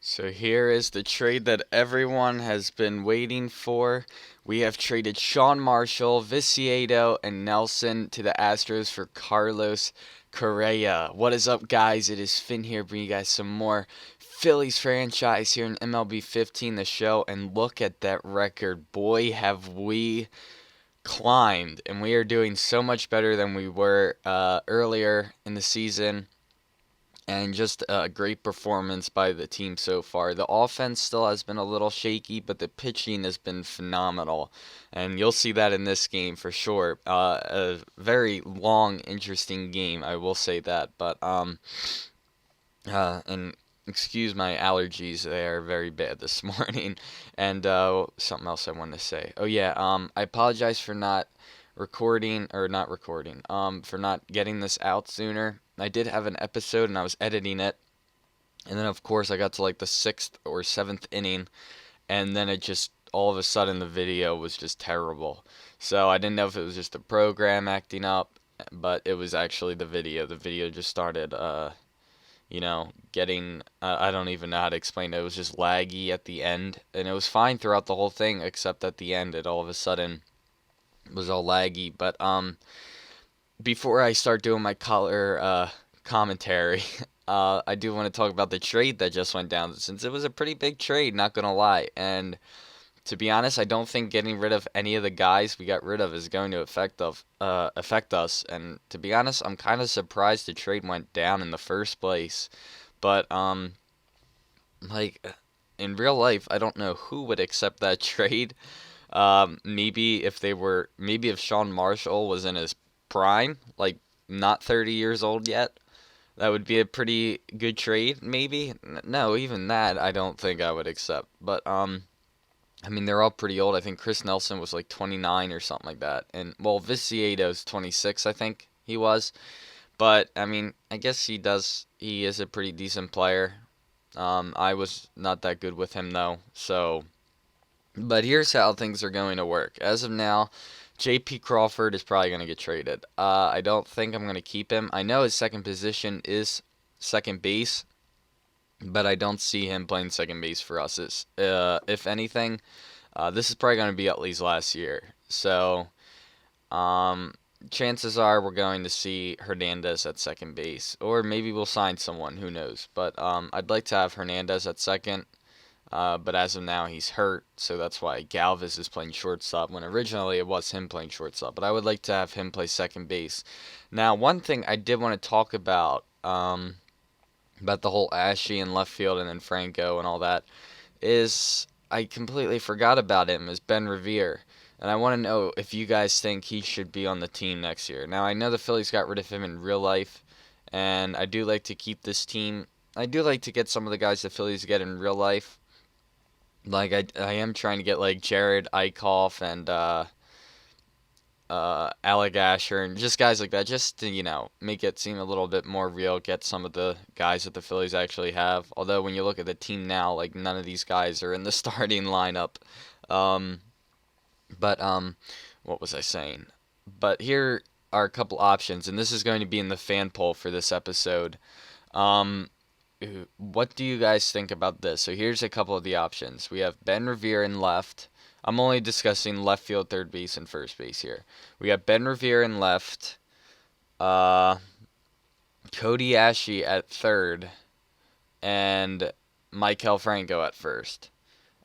So here is the trade that everyone has been waiting for. We have traded Sean Marshall, Viciado, and Nelson to the Astros for Carlos Correa. What is up, guys? It is Finn here, bringing you guys some more Phillies franchise here in MLB 15, the show. And look at that record. Boy, have we climbed. And we are doing so much better than we were earlier in the season, and just a great performance by the team so far. The offense still has been a little shaky, but the pitching has been phenomenal, and you'll see that in this game for sure. A very long, interesting game, I will say that. But and excuse my allergies; they are very bad this morning. And something else I wanted to say. Oh yeah, I apologize for not recording or not recording. For not getting this out sooner. I did have an episode and I was editing it, and then of course I got to like the sixth or seventh inning, and then it just all of a sudden the video was just terrible. So I didn't know if it was just the program acting up, but it was actually the video. The video just started, getting. I don't even know how to explain it. It was just laggy at the end, and it was fine throughout the whole thing, except at the end, it all of a sudden was all laggy. But before I start doing my color commentary, I do want to talk about the trade that just went down, since it was a pretty big trade, not gonna lie. And to be honest, I don't think getting rid of any of the guys we got rid of is going to affect us. And to be honest, I'm kind of surprised the trade went down in the first place. But like in real life, I don't know who would accept that trade. Maybe if Sean Marshall was in his prime, like not 30 years old yet, that would be a pretty good trade. Maybe no, even that I don't think I would accept. But I mean they're all pretty old. I think Chris Nelson was like 29 or something like that, and well, Viciado's 26, I think he was. But I mean, I guess he does. He is a pretty decent player. I was not that good with him though, so. But here's how things are going to work. As of now, J.P. Crawford is probably going to get traded. I don't think I'm going to keep him. I know his second position is second base, but I don't see him playing second base for us. If anything, this is probably going to be at least last year. So, um, chances are we're going to see Hernandez at second base, or maybe we'll sign someone. Who knows? But I'd like to have Hernandez at second. But as of now, he's hurt, so that's why Galvis is playing shortstop when originally it was him playing shortstop. But I would like to have him play second base. Now, one thing I did want to talk about the whole Ashy and left field and then Franco and all that, is I completely forgot about him, is Ben Revere. And I want to know if you guys think he should be on the team next year. Now, I know the Phillies got rid of him in real life, and I do like to keep this team. I do like to get some of the guys the Phillies get in real life. Like I am trying to get like Jared Eichhoff and Alec Asher and just guys like that, just to make it seem a little bit more real. Get some of the guys that the Phillies actually have. Although when you look at the team now, like none of these guys are in the starting lineup. Um, but what was I saying? But here are a couple options, and this is going to be in the fan poll for this episode. Um, what do you guys think about this? So here's a couple of the options. We have Ben Revere in left. I'm only discussing left field, third base, and first base here. We have Ben Revere in left, uh, Cody Ashley at third, and Michael Franco at first.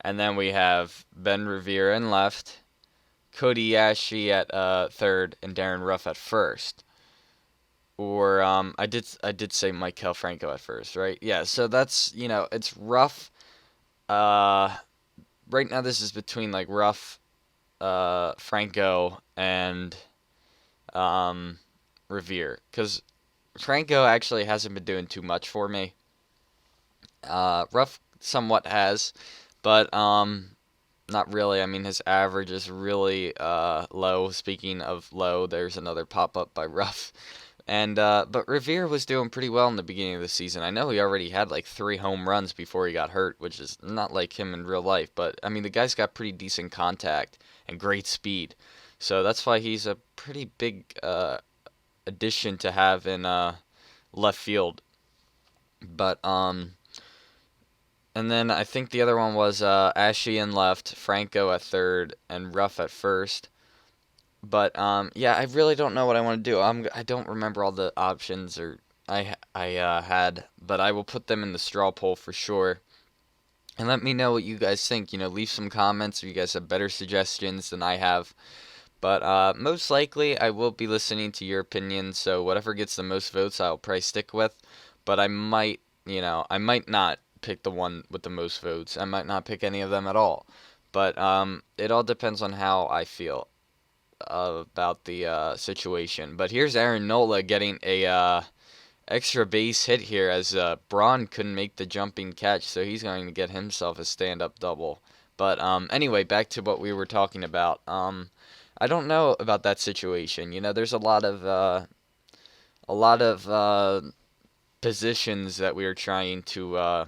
And then we have Ben Revere in left, Cody Ashley at third, and Darren Ruff at first. Or I did say Michael Franco at first, right? Yeah, so that's it's rough. Uh, right now this is between like Ruff, Franco, and um, Revere, because Franco actually hasn't been doing too much for me. Ruff somewhat has, but not really. I mean, his average is really low. Speaking of low, there's another pop up by Ruff. And but Revere was doing pretty well in the beginning of the season. I know he already had like 3 home runs before he got hurt, which is not like him in real life. But I mean, the guy's got pretty decent contact and great speed, so that's why he's a pretty big addition to have in left field. But And then I think the other one was Ashley in left, Franco at third, and Ruff at first. But yeah, I really don't know what I want to do. I don't remember all the options or I had, but I will put them in the straw poll for sure. And let me know what you guys think. Leave some comments if you guys have better suggestions than I have. But most likely, I will be listening to your opinion. So whatever gets the most votes, I'll probably stick with. But I might not pick the one with the most votes. I might not pick any of them at all. But it all depends on how I feel about the situation. But here's Aaron Nola getting a extra base hit here as Braun couldn't make the jumping catch, so he's going to get himself a stand-up double. But anyway, back to what we were talking about. I don't know about that situation. There's a lot of positions that we are trying to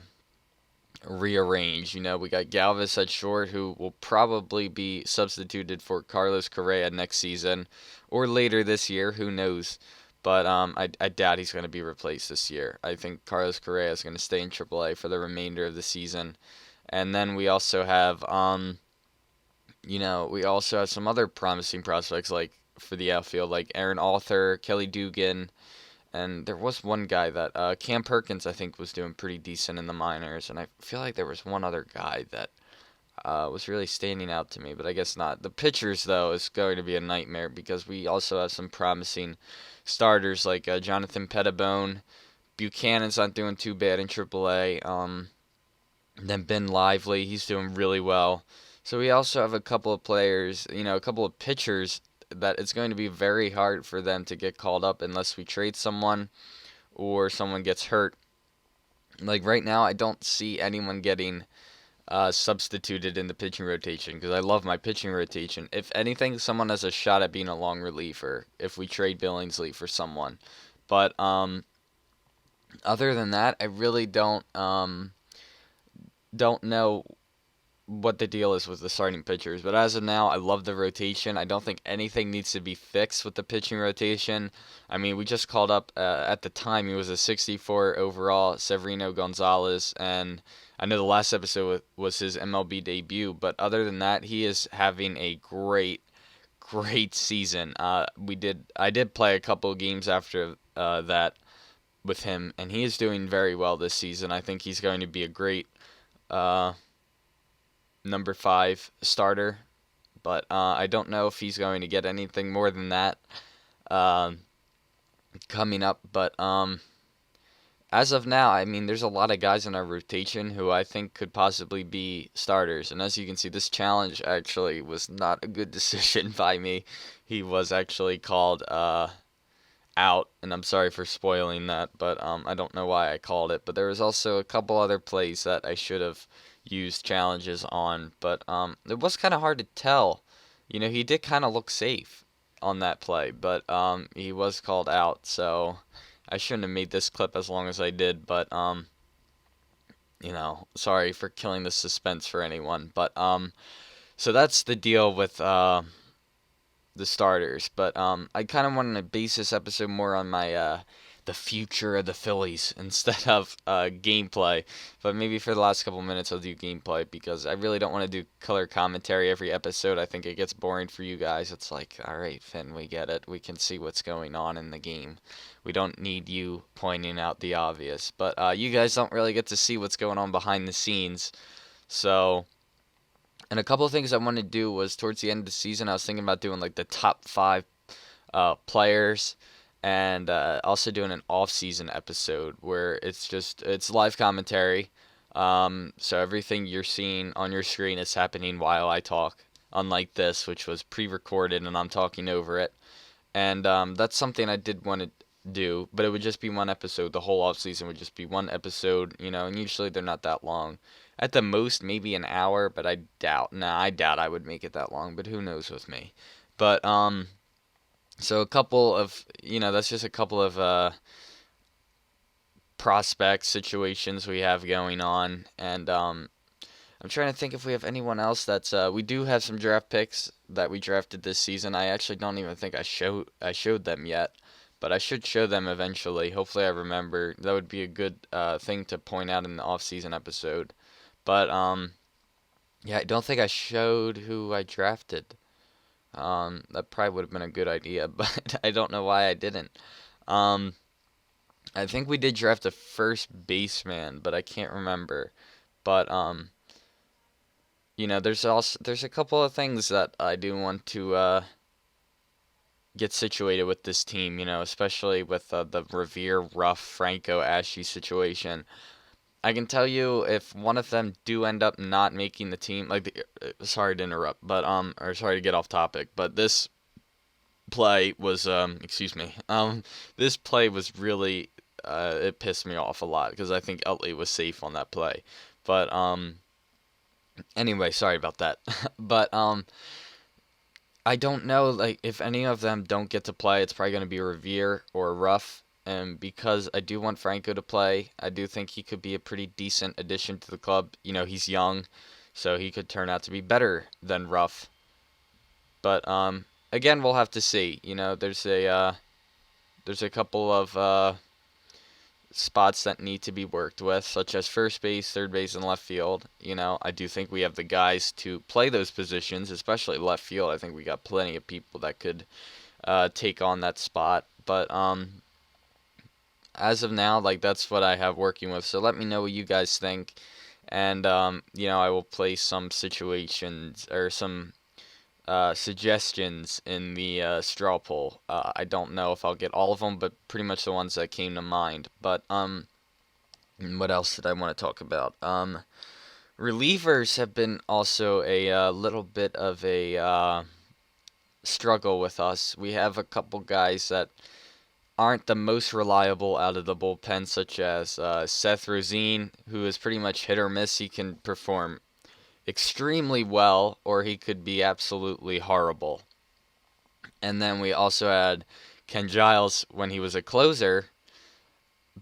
rearrange. We got Galvis at short, who will probably be substituted for Carlos Correa next season or later this year. Who knows? But I doubt he's going to be replaced this year. I think Carlos Correa is going to stay in AAA for the remainder of the season. And then we also have some other promising prospects like for the outfield, like Aaron Arthur, Kelly Dugan, and there was one guy that Cam Perkins I think was doing pretty decent in the minors, and I feel like there was one other guy that was really standing out to me, but I guess not. The pitchers though is going to be a nightmare because we also have some promising starters like Jonathan Pettibone. Buchanan's not doing too bad in AAA. Then Ben Lively, he's doing really well. So we also have a couple of players, a couple of pitchers that it's going to be very hard for them to get called up unless we trade someone or someone gets hurt. Like right now, I don't see anyone getting substituted in the pitching rotation because I love my pitching rotation. If anything, someone has a shot at being a long reliever if we trade Billingsley for someone. But other than that, I really don't know what the deal is with the starting pitchers. But as of now, I love the rotation. I don't think anything needs to be fixed with the pitching rotation. I mean, we just called up, at the time, he was a 64 overall, Severino Gonzalez. And I know the last episode was his MLB debut. But other than that, he is having a great season. I did play a couple of games after that with him. And he is doing very well this season. I think he's going to be a great uh, number 5 starter, but I don't know if he's going to get anything more than that uh, coming up. But as of now, I mean, there's a lot of guys in our rotation who I think could possibly be starters. And as you can see, this challenge actually was not a good decision by me. He was actually called out, and I'm sorry for spoiling that, but I don't know why I called it. But there was also a couple other plays that I should have used challenges on, but it was kind of hard to tell. He did kind of look safe on that play, but he was called out, so I shouldn't have made this clip as long as I did. But sorry for killing the suspense for anyone. But so that's the deal with the starters. But I kind of wanted to base this episode more on my the future of the Phillies instead of gameplay. But maybe for the last couple minutes I'll do gameplay because I really don't want to do color commentary every episode. I think it gets boring for you guys. It's like, all right, Finn, we get it. We can see what's going on in the game. We don't need you pointing out the obvious. But you guys don't really get to see what's going on behind the scenes. So, and a couple of things I wanted to do was towards the end of the season, I was thinking about doing like the top 5 players and also doing an off-season episode where it's live commentary. So everything you're seeing on your screen is happening while I talk, unlike this, which was pre-recorded and I'm talking over it. And that's something I did want to do, but it would just be one episode. The whole off-season would just be one episode, and usually they're not that long. At the most, maybe an hour, but I doubt. Nah, I doubt I would make it that long, but who knows with me. But so a couple of, that's just a couple of prospect situations we have going on, and I'm trying to think if we have anyone else that's we do have some draft picks that we drafted this season. I actually don't even think I showed them yet, but I should show them eventually. Hopefully, I remember. That would be a good thing to point out in the off-season episode. But yeah, I don't think I showed who I drafted. That probably would have been a good idea, but I don't know why I didn't. Um, I think we did draft a first baseman, but I can't remember. But there's a couple of things that I do want to get situated with this team. Especially with the Revere, Ruff, Franco, Ashy situation. I can tell you if one of them do end up not making the team, sorry to interrupt, but or sorry to get off topic, but this play was excuse me, this play was really it pissed me off a lot because I think Utley was safe on that play, but anyway, sorry about that, but I don't know, like, if any of them don't get to play, it's probably going to be Revere or Ruff. And because I do want Franco to play, I do think he could be a pretty decent addition to the club. He's young, so he could turn out to be better than Ruff. But again, we'll have to see. There's a couple of spots that need to be worked with, such as first base, third base, and left field. I do think we have the guys to play those positions, especially left field. I think we got plenty of people that could take on that spot. But as of now, like, that's what I have working with. So let me know what you guys think, and I will place some situations or some suggestions in the straw poll. I don't know if I'll get all of them, but pretty much the ones that came to mind. But what else did I want to talk about? Relievers have been also a little bit of a struggle with us. We have a couple guys that aren't the most reliable out of the bullpen, such as Seth Rosine, who is pretty much hit or miss. He can perform extremely well, or he could be absolutely horrible. And then we also had Ken Giles when he was a closer,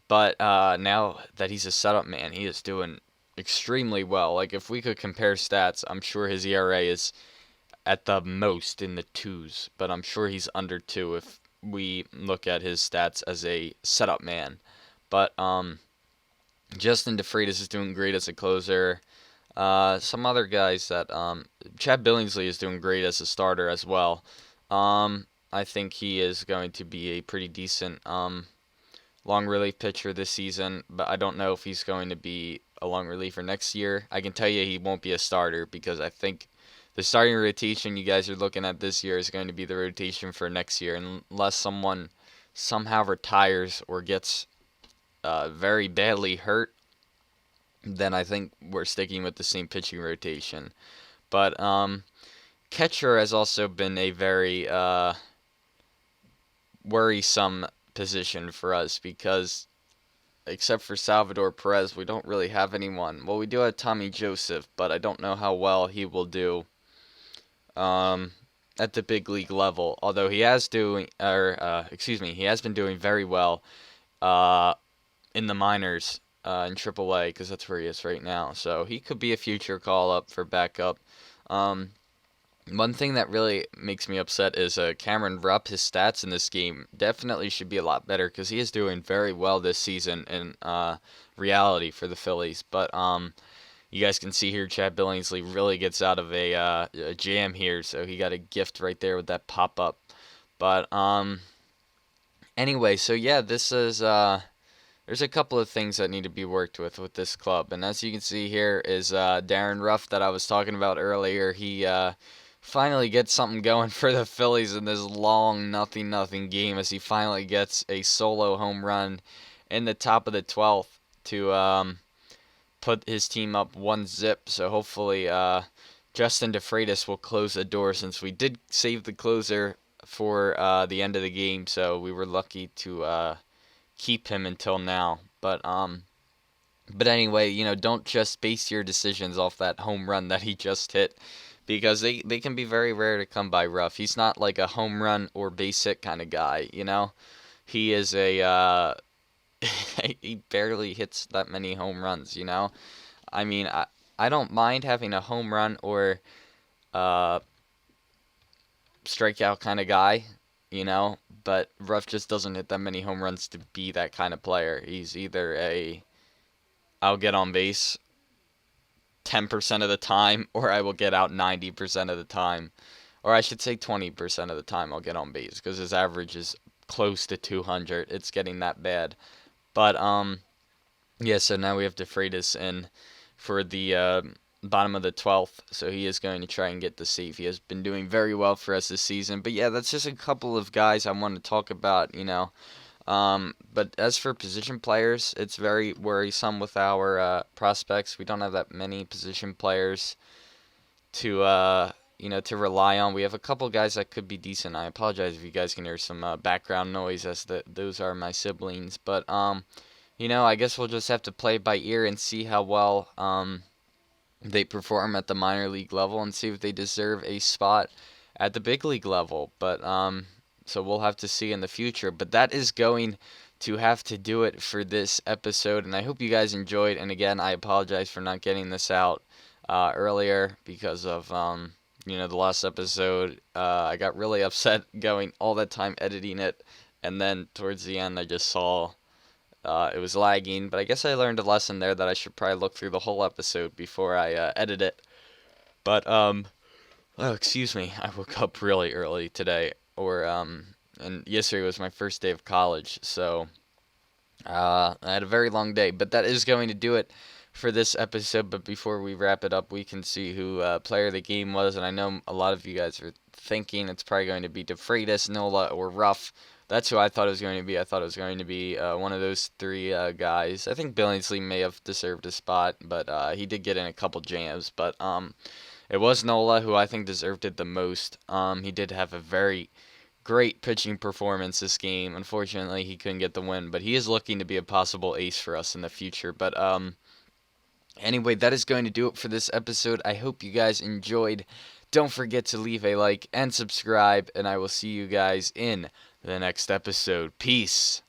but now that he's a setup man, he is doing extremely well. Like, if we could compare stats, I'm sure his ERA is at the most in the twos, but I'm sure he's under two if we look at his stats as a setup man. But Justin DeFreitas is doing great as a closer. Some other guys that Chad Billingsley is doing great as a starter as well. I think he is going to be a pretty decent long relief pitcher this season, but I don't know if he's going to be a long reliever next year. I can tell you he won't be a starter because I think the starting rotation you guys are looking at this year is going to be the rotation for next year, unless someone somehow retires or gets very badly hurt. Then I think we're sticking with the same pitching rotation. But catcher has also been a very worrisome position for us because except for Salvador Perez, we don't really have anyone. Well, we do have Tommy Joseph, but I don't know how well he will do at the big league level. Although he has he has been doing very well in the minors. In AAA, because that's where he is right now. So he could be a future call-up for backup. One thing that really makes me upset is Cameron Rupp. His stats in this game definitely should be a lot better because he is doing very well this season in reality for the Phillies. But you guys can see here Chad Billingsley really gets out of a jam here, so he got a gift right there with that pop-up. But anyway, so yeah, this is... There's a couple of things that need to be worked with this club. And as you can see here is Darren Ruff that I was talking about earlier. He finally gets something going for the Phillies in this long nothing game as he finally gets a solo home run in the top of the 12th to put his team up 1-0. So hopefully Justin DeFreitas will close the door since we did save the closer for the end of the game. So we were lucky to... keep him until now. But anyway, don't just base your decisions off that home run that he just hit because they can be very rare to come by. Ruff. He's not like a home run or base hit kind of guy, He is a he barely hits that many home runs, I mean, I don't mind having a home run or strikeout kind of guy. you know, but Ruff just doesn't hit that many home runs to be that kind of player. He's either a I'll get on base 10% of the time, or I will get out 90% of the time. Or I should say 20% of the time I'll get on base, because his average is close to 200. It's getting that bad. But yeah, so now we have DeFreitas in for the bottom of the 12th, so he is going to try and get the save. He has been doing very well for us this season. But yeah, that's just a couple of guys I want to talk about, you know. But as for position players, it's very worrisome with our prospects. We don't have that many position players to to rely on. We have a couple guys that could be decent. I apologize if you guys can hear some background noise, as those are my siblings. But I guess we'll just have to play by ear and see how well they perform at the minor league level, and see if they deserve a spot at the big league level. But so we'll have to see in the future. But that is going to have to do it for this episode, and I hope you guys enjoyed. And again, I apologize for not getting this out earlier because of the last episode. I got really upset going all that time editing it, and then towards the end I just saw it was lagging. But I guess I learned a lesson there, that I should probably look through the whole episode before I edit it. But oh, excuse me, I woke up really early today, and yesterday was my first day of college, so I had a very long day. But that is going to do it for this episode. But before we wrap it up, we can see who player of the game was, and I know a lot of you guys are thinking it's probably going to be DeFreitas, Nola, or Ruff. That's who I thought it was going to be. I thought it was going to be one of those three guys. I think Billingsley may have deserved a spot, but he did get in a couple jams. But it was Nola who I think deserved it the most. He did have a very great pitching performance this game. Unfortunately, he couldn't get the win, but he is looking to be a possible ace for us in the future. But anyway, that is going to do it for this episode. I hope you guys enjoyed. Don't forget to leave a like and subscribe, and I will see you guys in the next episode. Peace.